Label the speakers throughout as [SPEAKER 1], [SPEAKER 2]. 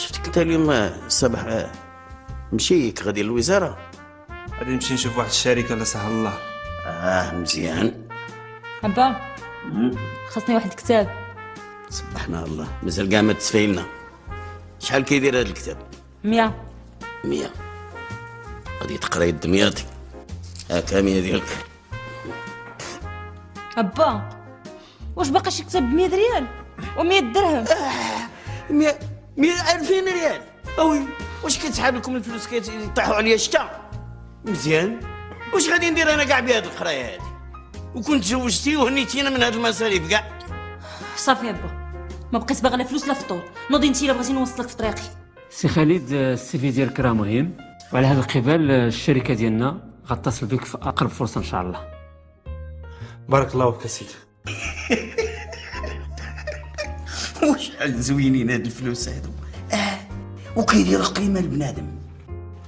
[SPEAKER 1] شفتك انت اليوم الصباح مشيك غادي للوزاره.
[SPEAKER 2] غادي نمشي نشوف واحد الشركه لا سهل الله.
[SPEAKER 1] مزيان.
[SPEAKER 3] أبا خاصني واحد الكتاب.
[SPEAKER 1] سبحان الله مازال كاع ما تسفايلنا. شحال كيدير هذا الكتاب؟
[SPEAKER 3] 100.
[SPEAKER 1] 100. غادي تقراي دمياطي. هاكا 100 ديالك.
[SPEAKER 3] أبا واش باقي شي كتاب ب100 ريال و100 درهم؟
[SPEAKER 1] 100 2000 ريال. اوي واش كيتسحاب لكم الفلوس كيطيحوا عليا الشتا؟ مزيان. واش غادي ندير انا كاع بهاد القرايه هادي؟ وكنت تزوجتي وهنيتينا من هاد المصاريف كاع.
[SPEAKER 3] صافي أبا ما بقيت باغا لا فلوس لا فطور. نوضي انتي الا بغيتي نوصلك في طريقي.
[SPEAKER 4] سي خالد، السي في ديالك راه مهم، وعلى هذا القبال الشركه ديالنا غتصل بك في اقرب فرصه ان شاء الله.
[SPEAKER 2] بارك الله فيك سيدي.
[SPEAKER 1] وشحال زوينين هاد الفلوس هادو. وكيديروا قيمه لبنادم.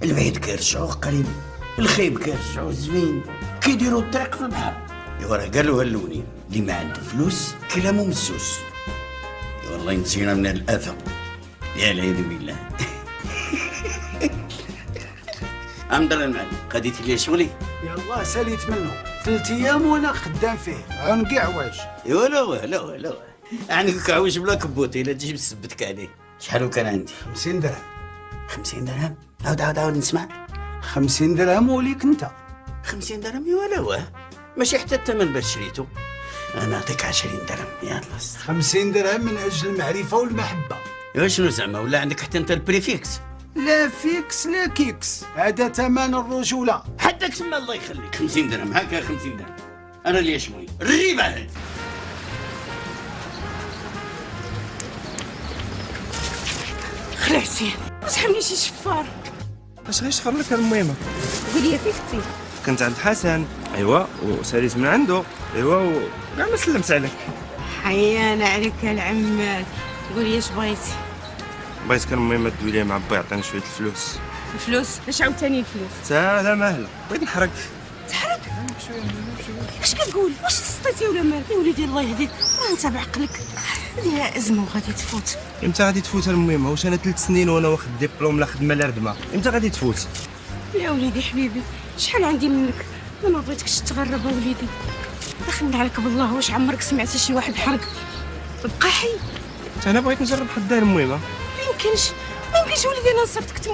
[SPEAKER 1] البعيد كيرجعوه قريب، الخايب كيرجعوه زوين، كيديروا الطريق في البحر. ايوا راه قالوها الاولين اللي ما عنده فلوس كلامه مسوس. والله نسينا من الاذى. يا العياذ بالله. امضر المعلم قضيتي لي شغلي.
[SPEAKER 5] يلا ساليت منه 3 ايام وانا خدام فيه عنقي عواج.
[SPEAKER 1] ايوا لا عنك عواج بلا كبوت الا تجيب سبتك عليه. شحال كان عندي؟
[SPEAKER 5] 50 درهم.
[SPEAKER 1] 50 درهم. عاود نسمع.
[SPEAKER 5] 50 درهم وليك انت.
[SPEAKER 1] 50 درهم ايوا لا ماشي حتى الثمن باش شريتو. انا نعطيك 20 درهم يلا.
[SPEAKER 5] 50 درهم من اجل المعرفه والمحبه.
[SPEAKER 1] ايوا شنو زعما ولا عندك حتى انت البريفيكس؟
[SPEAKER 5] لا فيكس لا كيكس، هذا ثمن الرجوله.
[SPEAKER 1] حدك تما الله يخليك. 50 درهم هكا 50 درهم. انا اللي شوي الريبه هذه.
[SPEAKER 6] خلعتي شحال شي شفار.
[SPEAKER 2] اش غيشفر لك المهمه؟
[SPEAKER 6] قولي فين كنتي؟
[SPEAKER 2] كنت عند حسن. ايوا وساليت من عنده. ايوا وكاع ما سلمت عليك.
[SPEAKER 6] حيانة عليك العمال. قولي اش بغيتي؟
[SPEAKER 2] بغيت كان المهمه تدوي لي مع با يعطيني شويه الفلوس.
[SPEAKER 6] الفلوس؟ اش عاوتاني الفلوس؟
[SPEAKER 2] لا ماهله بغيت نحرق.
[SPEAKER 6] تحرك؟ اش كتقول؟ واش سطيتي ولا مال؟ يا وليدي الله يهديك راه انت بعقلك. هذه ازمه وغادي تفوت.
[SPEAKER 2] امتى غادي تفوت المهمه؟ واش انا 3 سنين وانا واخد ديبلوم لا خدمه لا ردمه؟ امتى غادي تفوت؟
[SPEAKER 6] يا وليدي حبيبي شحال عندي منك؟ انا ما بغيتكش تغرب وليدي. دخلنا عليك بالله واش عمرك سمعتي شي واحد حرق بقى حي؟
[SPEAKER 2] انا بغيت نجرب حدا المهمه.
[SPEAKER 6] ما يمكنش وليدي انا نصيفطك